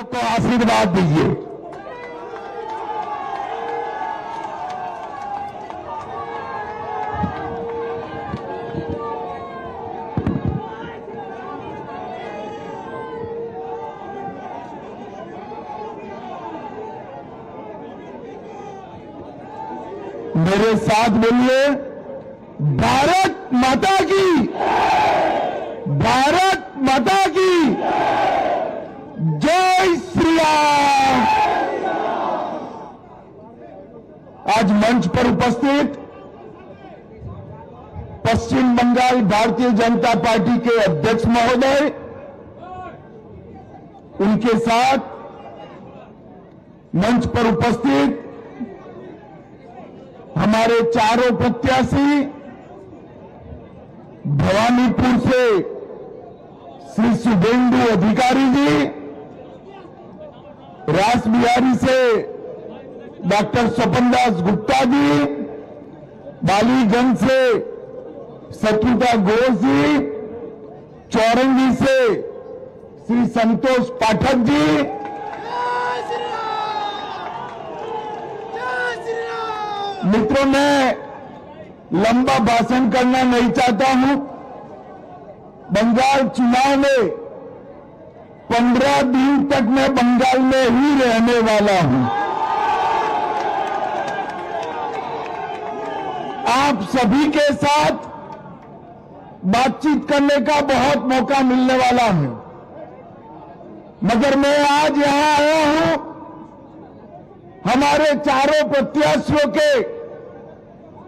को आशीर्वाद दीजिए। मेरे साथ बोलिए, भारत माता की, भारत माता की जय श्री राम। आज मंच पर उपस्थित पश्चिम बंगाल भारतीय जनता पार्टी के अध्यक्ष महोदय, उनके साथ मंच पर उपस्थित हमारे चारों प्रत्याशी, भवानीपुर से श्री शुभेंदु अधिकारी जी, रासबिहारी से डॉक्टर स्वपन दास गुप्ता जी, बालीगंज से शत्रुता घोष जी, चौरंगी से श्री संतोष पाठक जी, मित्रों, मैं लंबा भाषण करना नहीं चाहता हूं। बंगाल चुनाव में 15 दिन तक मैं बंगाल में ही रहने वाला हूं। आप सभी के साथ बातचीत करने का बहुत मौका मिलने वाला है, मगर मैं आज यहां आया हूं हमारे चारों प्रत्याशियों के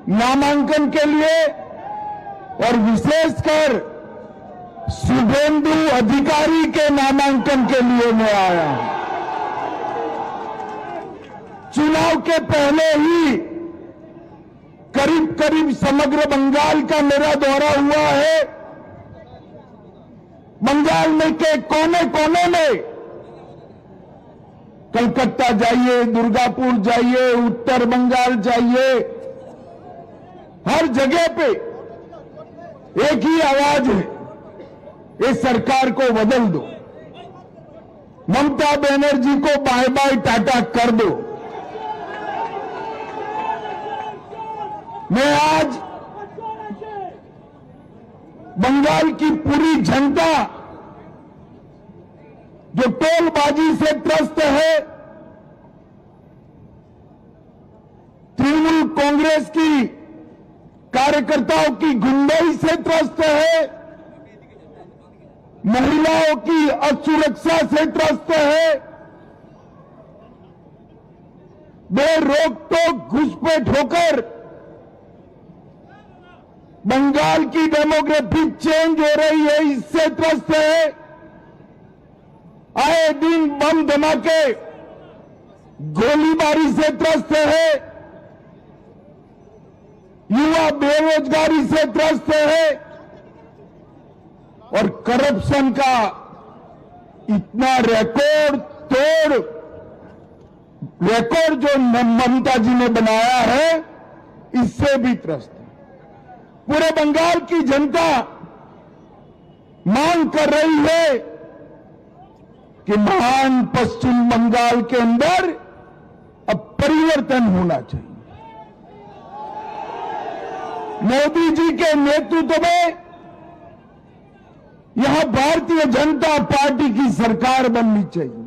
नामांकन के लिए, और विशेषकर शुभेंदु अधिकारी के नामांकन के लिए मैं आया हूं। चुनाव के पहले ही करीब करीब समग्र बंगाल का मेरा दौरा हुआ है। बंगाल में के कोने कोने में, कलकत्ता जाइए, दुर्गापुर जाइए, उत्तर बंगाल जाइए, हर जगह पे एक ही आवाज है, इस सरकार को बदल दो, ममता बनर्जी को बाय बाय टाटा कर दो। मैं आज बंगाल की पूरी जनता जो टोलबाजी से त्रस्त है, तृणमूल कांग्रेस की कार्यकर्ताओं की गुंडाई से त्रस्त है, महिलाओं की असुरक्षा से त्रस्त है, बेरोक टोक घुसपैठ होकर बंगाल की डेमोग्राफी चेंज हो रही है, इससे त्रस्त है, आए दिन बम धमाके गोलीबारी से त्रस्त है, युवा बेरोजगारी से त्रस्त है, और करप्शन का इतना रिकॉर्ड जो ममता जी ने बनाया है, इससे भी त्रस्त है। पूरे बंगाल की जनता मांग कर रही है कि महान पश्चिम बंगाल के अंदर अब परिवर्तन होना चाहिए। मोदी जी के नेतृत्व में यहां भारतीय जनता पार्टी की सरकार बननी चाहिए।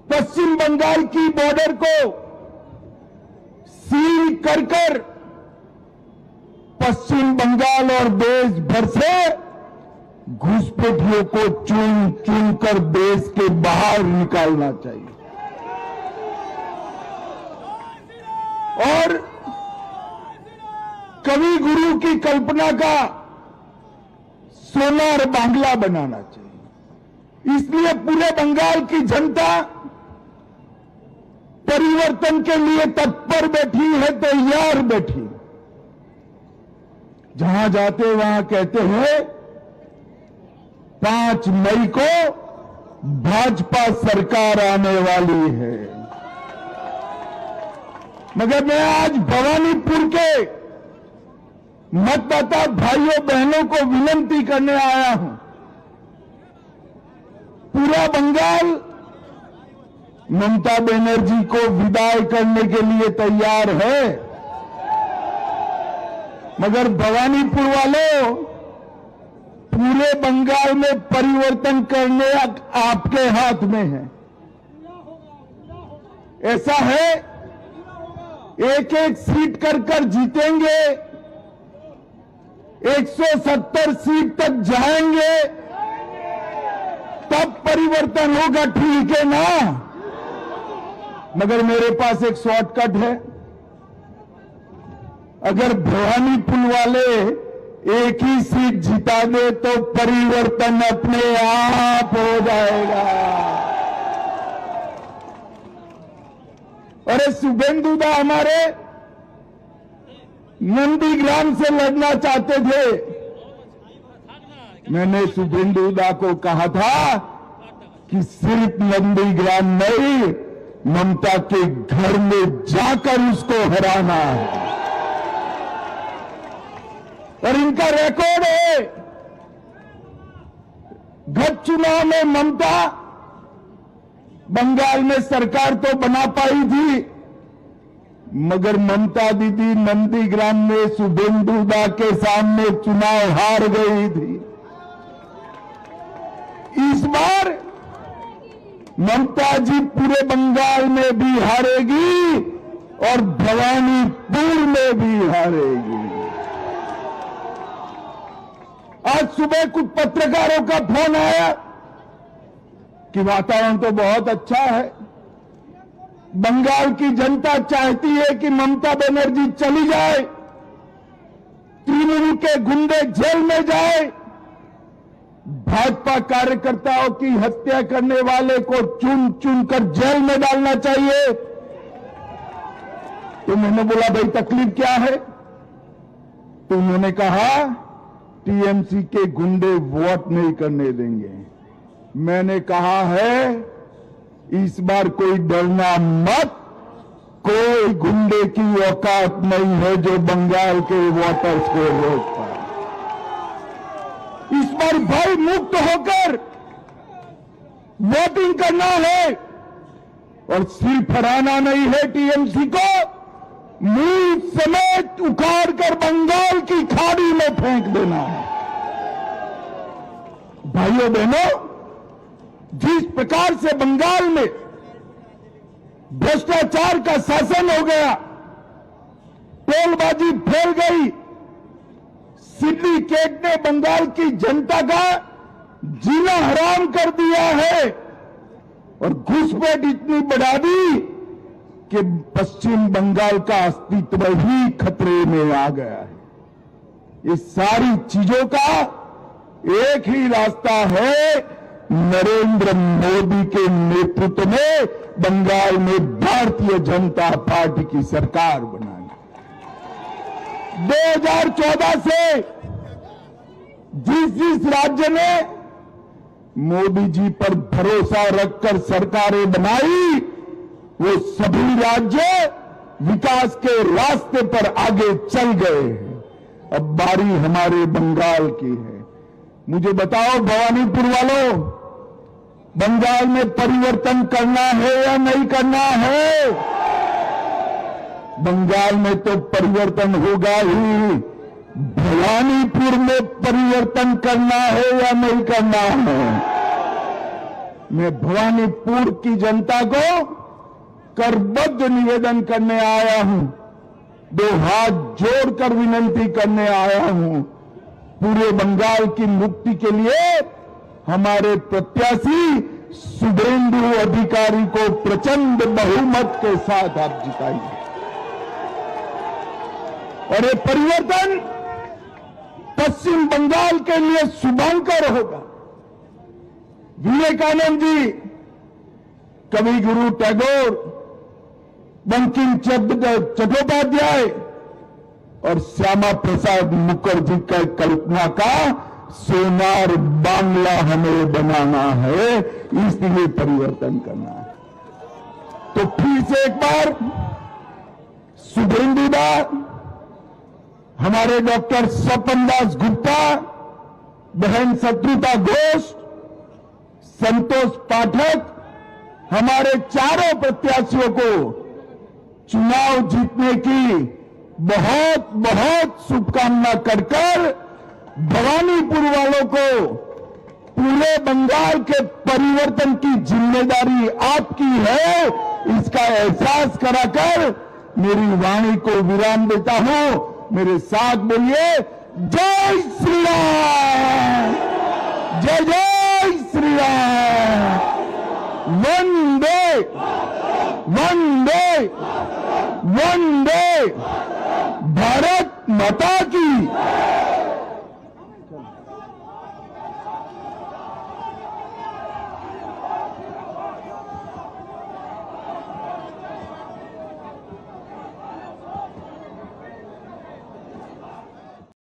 पश्चिम बंगाल की बॉर्डर को सील कर पश्चिम बंगाल और देश भर से घुसपैठियों को चुन चुन कर देश के बाहर निकालना चाहिए। और कवि गुरु की कल्पना का सोनार बांग्ला बनाना चाहिए। इसलिए पूरे बंगाल की जनता परिवर्तन के लिए तत्पर बैठी है, तैयार बैठी। जहां जाते वहां कहते हैं 5 मई को भाजपा सरकार आने वाली है, मगर मैं आज भवानीपुर के मतदाता भाइयों बहनों को विनती करने आया हूं, पूरा बंगाल ममता बनर्जी को विदाई करने के लिए तैयार है, मगर भवानीपुर वालों, पूरे बंगाल में परिवर्तन करने आपके हाथ में है। ऐसा है, एक एक सीट कर जीतेंगे, 170 सीट तक जाएंगे, तब परिवर्तन होगा, ठीक है ना? मगर मेरे पास एक शॉर्टकट है। अगर भवानीपुर वाले एक ही सीट जिता दे तो परिवर्तन अपने आप हो जाएगा। अरे शुभेंदु दा हमारे नंदीग्राम से लड़ना चाहते थे। मैंने शुभेंदु दा को कहा था कि सिर्फ नंदीग्राम नहीं, ममता के घर में जाकर उसको हराना है। और इनका रिकॉर्ड है, गत चुनाव में ममता बंगाल में सरकार तो बना पाई थी, मगर ममता दीदी नंदीग्राम में शुभेंदु दा के सामने चुनाव हार गई थी। इस बार ममता जी पूरे बंगाल में भी हारेगी और भवानीपुर में भी हारेगी। आज सुबह कुछ पत्रकारों का फोन आया कि वातावरण तो बहुत अच्छा है, बंगाल की जनता चाहती है कि ममता बनर्जी चली जाए, तृणमूल के गुंडे जेल में जाए, भाजपा कार्यकर्ताओं की हत्या करने वाले को चुन चुन कर जेल में डालना चाहिए। तो मैंने बोला भाई तकलीफ क्या है? तो उन्होंने कहा टीएमसी के गुंडे वोट नहीं करने देंगे। मैंने कहा है इस बार कोई डरना मत, कोई गुंडे की औकात नहीं है जो बंगाल के वोटर्स को रोक पाए। इस बार भय मुक्त होकर वोटिंग करना है और सिर्फ हराना नहीं है टीएमसी को, मूल समेत उखाड़ कर बंगाल की खाड़ी में फेंक देना है। भाइयों बहनों, जिस प्रकार से बंगाल में भ्रष्टाचार का शासन हो गया, टोलबाजी फैल गई, सिंडिकेट ने बंगाल की जनता का जीना हराम कर दिया है और घुसपैठ इतनी बढ़ा दी कि पश्चिम बंगाल का अस्तित्व ही खतरे में आ गया है। ये सारी चीजों का एक ही रास्ता है, नरेंद्र मोदी के नेतृत्व में बंगाल में भारतीय जनता पार्टी की सरकार बनाना। 2014 से जिस राज्य ने मोदी जी पर भरोसा रखकर सरकारें बनाई, वो सभी राज्य विकास के रास्ते पर आगे चल गए हैं। अब बारी हमारे बंगाल की है। मुझे बताओ भवानीपुर वालों, बंगाल में परिवर्तन करना है या नहीं करना है? बंगाल में तो परिवर्तन होगा ही, भवानीपुर में परिवर्तन करना है या नहीं करना है? मैं भवानीपुर की जनता को करबद्ध निवेदन करने आया हूं, दो हाथ जोड़कर विनती करने आया हूं। पूरे बंगाल की मुक्ति के लिए हमारे प्रत्याशी शुभेंदु अधिकारी को प्रचंड बहुमत के साथ आप जिताइए और ये परिवर्तन पश्चिम बंगाल के लिए शुभंकर होगा। विवेकानंद जी, कवि गुरु टैगोर, बंकिम चट्टोपाध्याय और श्यामा प्रसाद मुखर्जी का कल्पना का सोनार बांग्ला हमें बनाना है, इसलिए परिवर्तन करना है। तो फिर से एक बार शुभेंदु दा, हमारे डॉक्टर स्वपन दास गुप्ता, बहन शत्रुता घोष, संतोष पाठक हमारे चारों प्रत्याशियों को चुनाव जीतने की बहुत बहुत शुभकामना कर भवानीपुर वालों को पूरे बंगाल के परिवर्तन की जिम्मेदारी आपकी है, इसका एहसास कराकर मेरी वाणी को विराम देता हूं। मेरे साथ बोलिए, जय श्री राम, जय जय श्री राम, वंदे वंदे वंदे, भारत माता की।